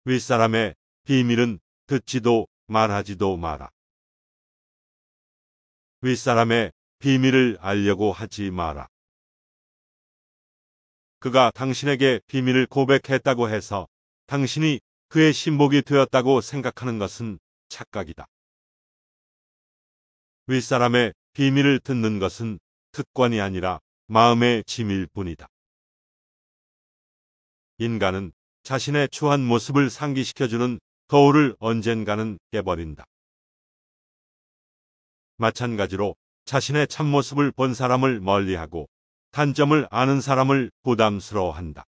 윗사람의 비밀은 듣지도 말하지도 마라. 윗사람의 비밀을 알려고 하지 마라. 그가 당신에게 비밀을 고백했다고 해서 당신이 그의 신복이 되었다고 생각하는 것은 착각이다. 윗사람의 비밀을 듣는 것은 특권이 아니라 마음의 짐일 뿐이다. 인간은 자신의 추한 모습을 상기시켜주는 거울을 언젠가는 깨버린다. 마찬가지로 자신의 참모습을 본 사람을 멀리하고 단점을 아는 사람을 부담스러워한다.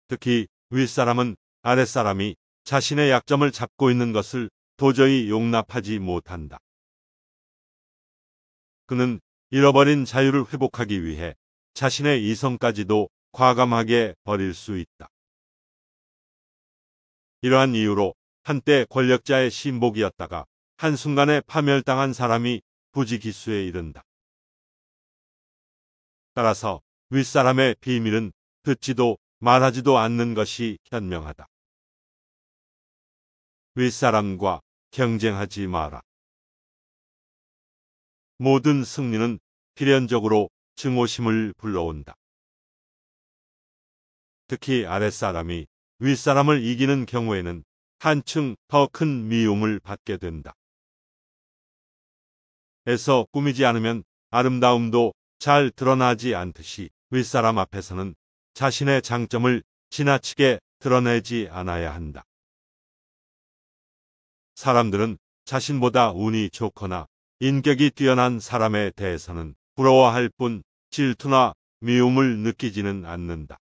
특히 윗사람은 아랫사람이 자신의 약점을 잡고 있는 것을 도저히 용납하지 못한다. 그는 잃어버린 자유를 회복하기 위해 자신의 이성까지도 과감하게 버릴 수 있다. 이러한 이유로 한때 권력자의 신복이었다가 한순간에 파멸당한 사람이 부지기수에 이른다. 따라서 윗사람의 비밀은 듣지도 말하지도 않는 것이 현명하다. 윗사람과 경쟁하지 마라. 모든 승리는 필연적으로 증오심을 불러온다. 특히 아랫사람이 윗사람을 이기는 경우에는 한층 더 큰 미움을 받게 된다. 애써 꾸미지 않으면 아름다움도 잘 드러나지 않듯이 윗사람 앞에서는 자신의 장점을 지나치게 드러내지 않아야 한다. 사람들은 자신보다 운이 좋거나 인격이 뛰어난 사람에 대해서는 부러워할 뿐 질투나 미움을 느끼지는 않는다.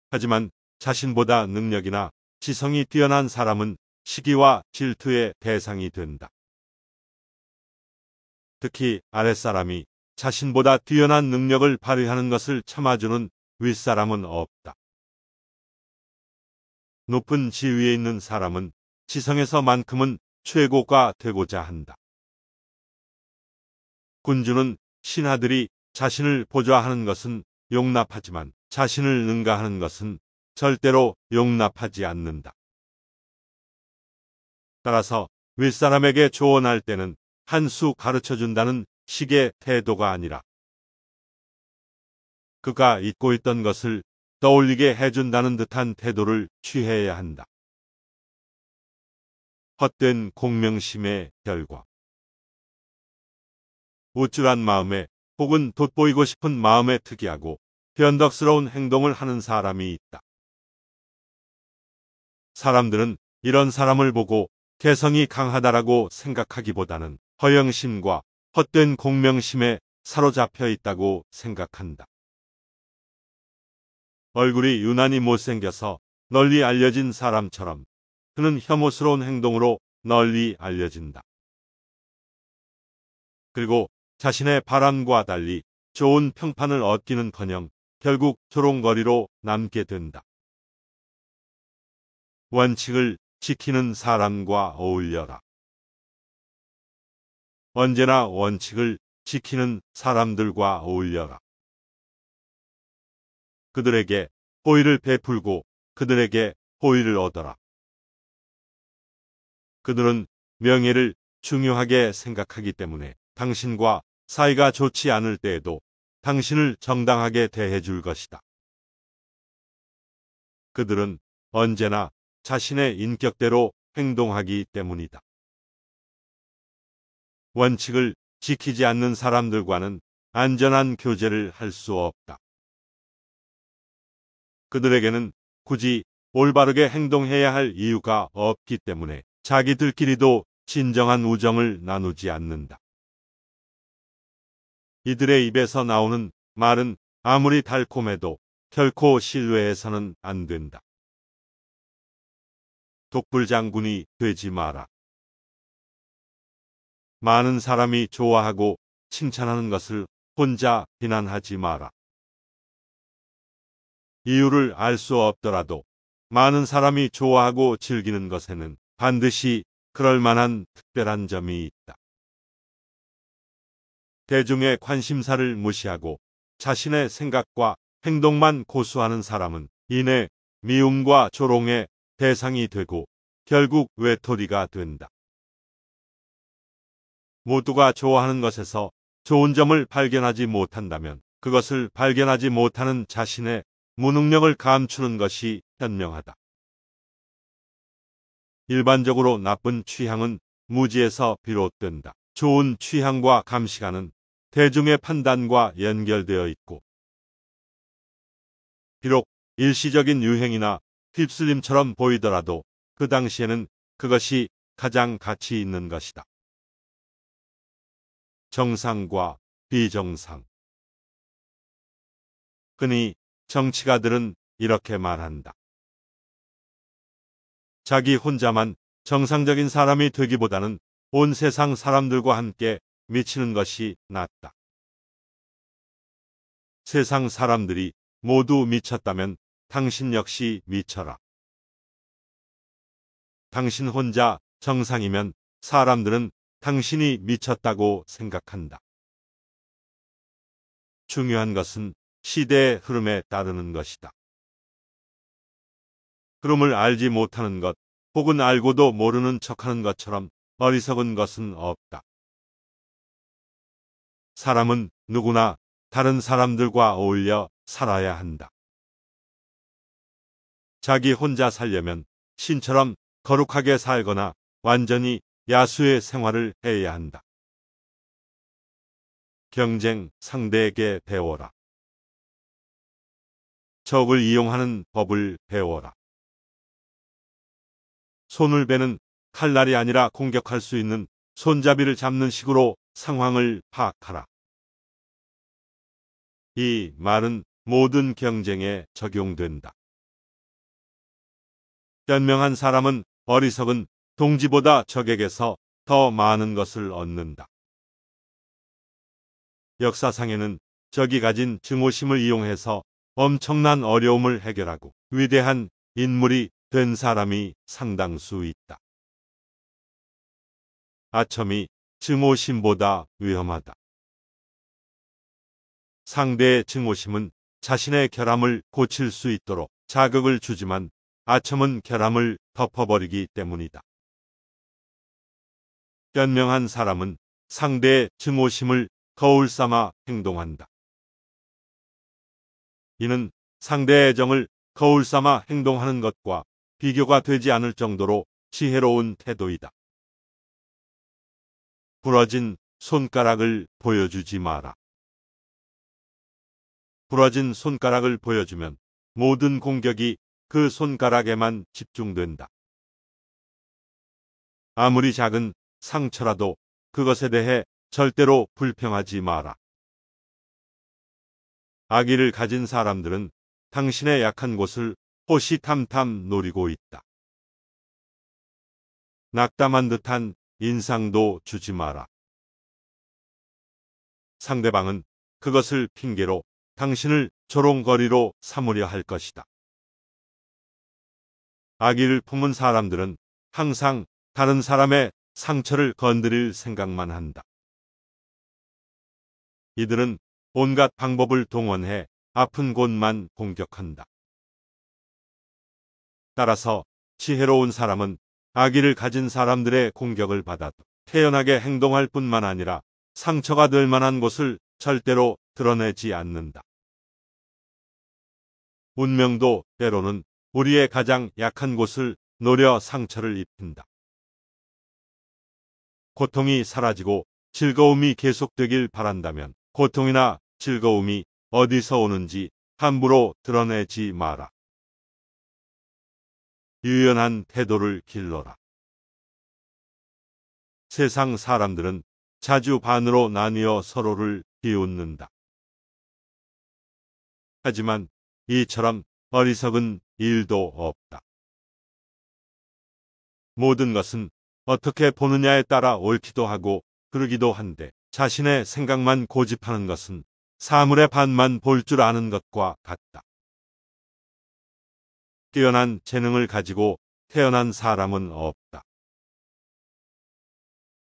하지만 자신보다 능력이나 지성이 뛰어난 사람은 시기와 질투의 대상이 된다. 특히 아랫사람이 자신보다 뛰어난 능력을 발휘하는 것을 참아주는 윗사람은 없다. 높은 지위에 있는 사람은 지성에서만큼은 최고가 되고자 한다. 군주는 신하들이 자신을 보좌하는 것은 용납하지만 자신을 능가하는 것은 절대로 용납하지 않는다. 따라서 윗사람에게 조언할 때는 한 수 가르쳐준다는 식의 태도가 아니라 그가 잊고 있던 것을 떠올리게 해준다는 듯한 태도를 취해야 한다. 헛된 공명심의 결과. 우쭐한 마음에 혹은 돋보이고 싶은 마음에 특이하고 변덕스러운 행동을 하는 사람이 있다. 사람들은 이런 사람을 보고 개성이 강하다라고 생각하기보다는 허영심과 헛된 공명심에 사로잡혀 있다고 생각한다. 얼굴이 유난히 못생겨서 널리 알려진 사람처럼 그는 혐오스러운 행동으로 널리 알려진다. 그리고 자신의 바람과 달리 좋은 평판을 얻기는커녕 결국 조롱거리로 남게 된다. 원칙을 지키는 사람과 어울려라. 언제나 원칙을 지키는 사람들과 어울려라. 그들에게 호의를 베풀고 그들에게 호의를 얻어라. 그들은 명예를 중요하게 생각하기 때문에 당신과 사이가 좋지 않을 때에도 당신을 정당하게 대해줄 것이다. 그들은 언제나 자신의 인격대로 행동하기 때문이다. 원칙을 지키지 않는 사람들과는 안전한 교제를 할 수 없다. 그들에게는 굳이 올바르게 행동해야 할 이유가 없기 때문에 자기들끼리도 진정한 우정을 나누지 않는다. 이들의 입에서 나오는 말은 아무리 달콤해도 결코 신뢰해서는 안 된다. 독불장군이 되지 마라. 많은 사람이 좋아하고 칭찬하는 것을 혼자 비난하지 마라. 이유를 알 수 없더라도 많은 사람이 좋아하고 즐기는 것에는 반드시 그럴 만한 특별한 점이 있다. 대중의 관심사를 무시하고 자신의 생각과 행동만 고수하는 사람은 이내 미움과 조롱의 대상이 되고 결국 외톨이가 된다. 모두가 좋아하는 것에서 좋은 점을 발견하지 못한다면 그것을 발견하지 못하는 자신의 무능력을 감추는 것이 현명하다. 일반적으로 나쁜 취향은 무지에서 비롯된다. 좋은 취향과 감시가는 대중의 판단과 연결되어 있고, 비록 일시적인 유행이나 휩쓸림처럼 보이더라도 그 당시에는 그것이 가장 가치 있는 것이다. 정상과 비정상. 흔히 정치가들은 이렇게 말한다. 자기 혼자만 정상적인 사람이 되기보다는 온 세상 사람들과 함께 미치는 것이 낫다. 세상 사람들이 모두 미쳤다면 당신 역시 미쳐라. 당신 혼자 정상이면 사람들은 당신이 미쳤다고 생각한다. 중요한 것은 시대의 흐름에 따르는 것이다. 흐름을 알지 못하는 것, 혹은 알고도 모르는 척하는 것처럼 어리석은 것은 없다. 사람은 누구나 다른 사람들과 어울려 살아야 한다. 자기 혼자 살려면 신처럼 거룩하게 살거나 완전히 야수의 생활을 해야 한다. 경쟁 상대에게 배워라. 적을 이용하는 법을 배워라. 손을 베는 칼날이 아니라 공격할 수 있는 손잡이를 잡는 식으로 상황을 파악하라. 이 말은 모든 경쟁에 적용된다. 현명한 사람은 어리석은 동지보다 적에게서 더 많은 것을 얻는다. 역사상에는 적이 가진 증오심을 이용해서 엄청난 어려움을 해결하고 위대한 인물이 된 사람이 상당수 있다. 아첨이 증오심보다 위험하다. 상대의 증오심은 자신의 결함을 고칠 수 있도록 자극을 주지만 아첨은 결함을 덮어버리기 때문이다. 현명한 사람은 상대의 증오심을 거울 삼아 행동한다. 이는 상대의 애정을 거울 삼아 행동하는 것과 비교가 되지 않을 정도로 지혜로운 태도이다. 부러진 손가락을 보여주지 마라. 부러진 손가락을 보여주면 모든 공격이 그 손가락에만 집중된다. 아무리 작은 상처라도 그것에 대해 절대로 불평하지 마라. 악의를 가진 사람들은 당신의 약한 곳을 호시탐탐 노리고 있다. 낙담한 듯한 인상도 주지 마라. 상대방은 그것을 핑계로 당신을 조롱거리로 삼으려 할 것이다. 악의를 품은 사람들은 항상 다른 사람의 상처를 건드릴 생각만 한다. 이들은 온갖 방법을 동원해 아픈 곳만 공격한다. 따라서 지혜로운 사람은 악의를 가진 사람들의 공격을 받아도 태연하게 행동할 뿐만 아니라 상처가 될 만한 곳을 절대로 드러내지 않는다. 운명도 때로는 우리의 가장 약한 곳을 노려 상처를 입힌다. 고통이 사라지고 즐거움이 계속되길 바란다면 고통이나 즐거움이 어디서 오는지 함부로 드러내지 마라. 유연한 태도를 길러라. 세상 사람들은 자주 반으로 나뉘어 서로를 비웃는다. 하지만 이처럼 어리석은 일도 없다. 모든 것은 어떻게 보느냐에 따라 옳기도 하고 그르기도 한데 자신의 생각만 고집하는 것은 사물의 반만 볼 줄 아는 것과 같다. 뛰어난 재능을 가지고 태어난 사람은 없다.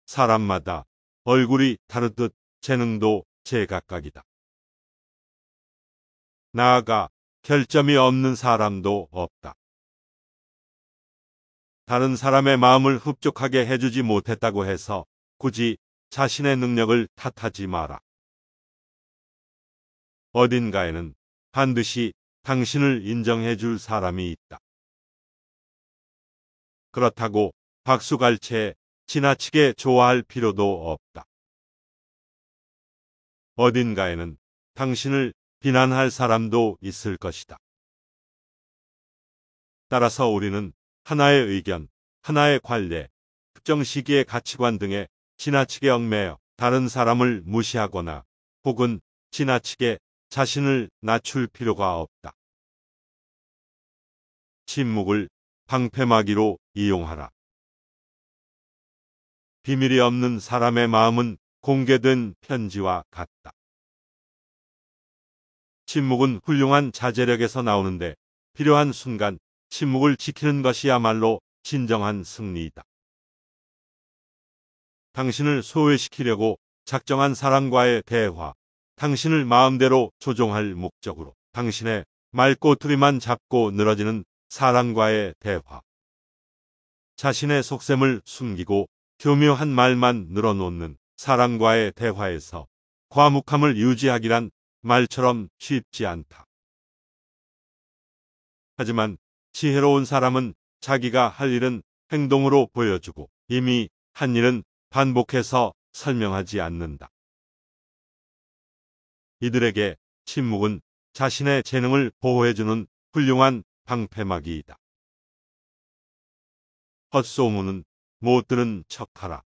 사람마다 얼굴이 다르듯 재능도 제각각이다. 나아가 결점이 없는 사람도 없다. 다른 사람의 마음을 흡족하게 해주지 못했다고 해서 굳이 자신의 능력을 탓하지 마라. 어딘가에는 반드시 당신을 인정해 줄 사람이 있다. 그렇다고 박수갈채에 지나치게 좋아할 필요도 없다. 어딘가에는 당신을 비난할 사람도 있을 것이다. 따라서 우리는 하나의 의견, 하나의 관례, 특정 시기의 가치관 등에 지나치게 얽매여 다른 사람을 무시하거나 혹은 지나치게 자신을 낮출 필요가 없다. 침묵을 방패막이로 이용하라. 비밀이 없는 사람의 마음은 공개된 편지와 같다. 침묵은 훌륭한 자제력에서 나오는데 필요한 순간 침묵을 지키는 것이야말로 진정한 승리이다. 당신을 소외시키려고 작정한 사람과의 대화, 당신을 마음대로 조종할 목적으로 당신의 말꼬투리만 잡고 늘어지는 사람과의 대화, 자신의 속셈을 숨기고 교묘한 말만 늘어놓는 사람과의 대화에서 과묵함을 유지하기란 말처럼 쉽지 않다. 하지만 지혜로운 사람은 자기가 할 일은 행동으로 보여주고 이미 한 일은 반복해서 설명하지 않는다. 이들에게 침묵은 자신의 재능을 보호해주는 훌륭한 방패막이이다. 헛소문은 못 들은 척하라.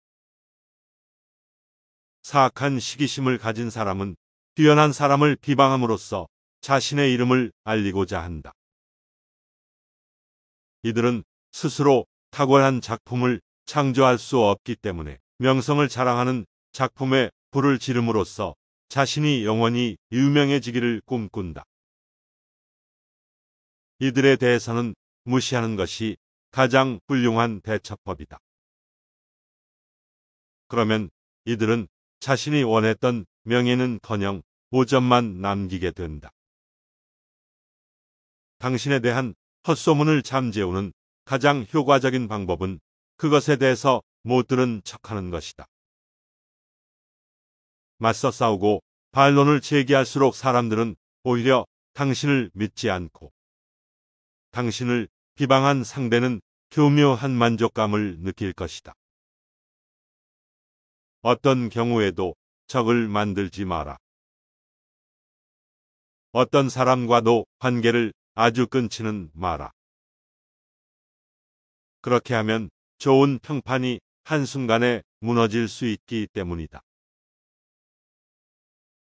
사악한 시기심을 가진 사람은 뛰어난 사람을 비방함으로써 자신의 이름을 알리고자 한다. 이들은 스스로 탁월한 작품을 창조할 수 없기 때문에 명성을 자랑하는 작품에 불을 지름으로써 자신이 영원히 유명해지기를 꿈꾼다. 이들에 대해서는 무시하는 것이 가장 훌륭한 대처법이다. 그러면 이들은 자신이 원했던 명예는커녕 오점만 남기게 된다. 당신에 대한 헛소문을 잠재우는 가장 효과적인 방법은 그것에 대해서 못 들은 척하는 것이다. 맞서 싸우고 반론을 제기할수록 사람들은 오히려 당신을 믿지 않고 당신을 비방한 상대는 교묘한 만족감을 느낄 것이다. 어떤 경우에도 적을 만들지 마라. 어떤 사람과도 관계를 아주 끊지는 마라. 그렇게 하면 좋은 평판이 한순간에 무너질 수 있기 때문이다.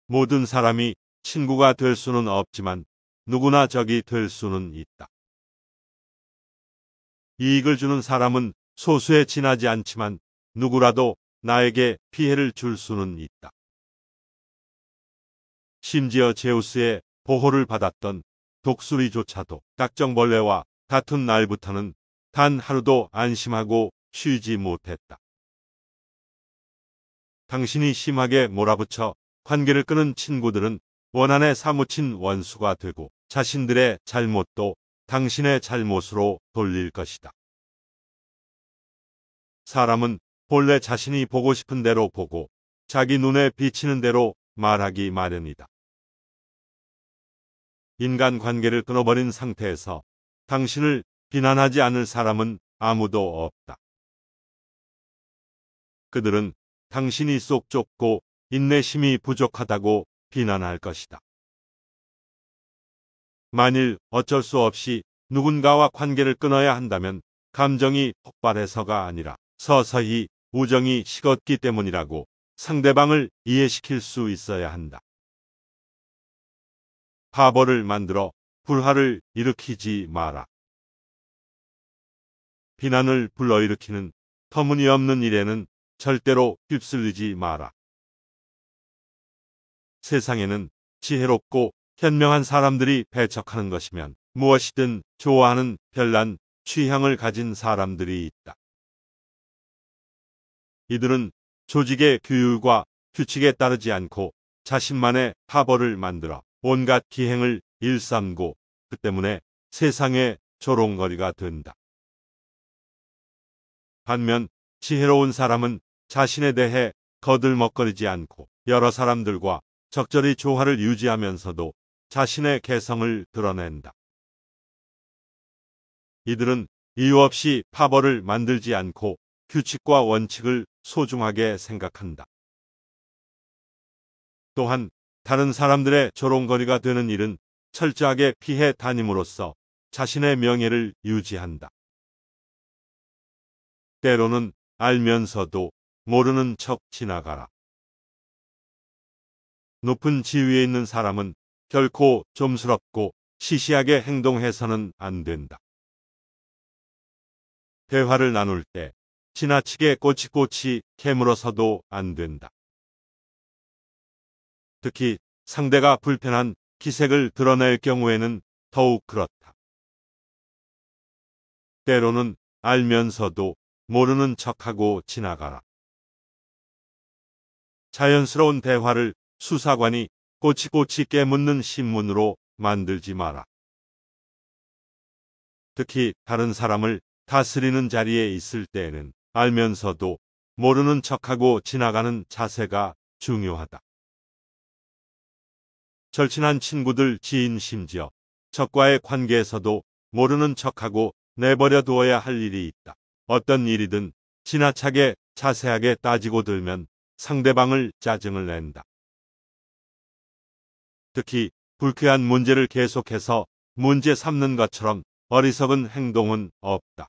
모든 사람이 친구가 될 수는 없지만 누구나 적이 될 수는 있다. 이익을 주는 사람은 소수에 지나지 않지만 누구라도 나에게 피해를 줄 수는 있다. 심지어 제우스의 보호를 받았던 독수리조차도 딱정벌레와 다툰 날부터는 단 하루도 안심하고 쉬지 못했다. 당신이 심하게 몰아붙여 관계를 끊은 친구들은 원한에 사무친 원수가 되고 자신들의 잘못도 당신의 잘못으로 돌릴 것이다. 사람은 본래 자신이 보고 싶은 대로 보고 자기 눈에 비치는 대로 말하기 마련이다. 인간관계를 끊어버린 상태에서 당신을 비난하지 않을 사람은 아무도 없다. 그들은 당신이 속 좁고 인내심이 부족하다고 비난할 것이다. 만일 어쩔 수 없이 누군가와 관계를 끊어야 한다면 감정이 폭발해서가 아니라 서서히 우정이 식었기 때문이라고 상대방을 이해시킬 수 있어야 한다. 바보를 만들어 불화를 일으키지 마라. 비난을 불러일으키는 터무니없는 일에는 절대로 휩쓸리지 마라. 세상에는 지혜롭고 현명한 사람들이 배척하는 것이면 무엇이든 좋아하는 별난 취향을 가진 사람들이 있다. 이들은 조직의 규율과 규칙에 따르지 않고 자신만의 파벌을 만들어 온갖 기행을 일삼고 그 때문에 세상의 조롱거리가 된다. 반면 지혜로운 사람은 자신에 대해 거들먹거리지 않고 여러 사람들과 적절히 조화를 유지하면서도 자신의 개성을 드러낸다. 이들은 이유 없이 파벌을 만들지 않고 규칙과 원칙을 소중하게 생각한다. 또한 다른 사람들의 조롱거리가 되는 일은 철저하게 피해 다님으로써 자신의 명예를 유지한다. 때로는 알면서도 모르는 척 지나가라. 높은 지위에 있는 사람은 결코 좀스럽고 시시하게 행동해서는 안 된다. 대화를 나눌 때 지나치게 꼬치꼬치 캐물어서도 안 된다. 특히 상대가 불편한 기색을 드러낼 경우에는 더욱 그렇다. 때로는 알면서도 모르는 척하고 지나가라. 자연스러운 대화를 수사관이 꼬치꼬치 깨묻는 신문으로 만들지 마라. 특히 다른 사람을 다스리는 자리에 있을 때에는 알면서도 모르는 척하고 지나가는 자세가 중요하다. 절친한 친구들, 지인, 심지어 적과의 관계에서도 모르는 척하고 내버려 두어야 할 일이 있다. 어떤 일이든 지나치게 자세하게 따지고 들면 상대방을 짜증을 낸다. 특히 불쾌한 문제를 계속해서 문제 삼는 것처럼 어리석은 행동은 없다.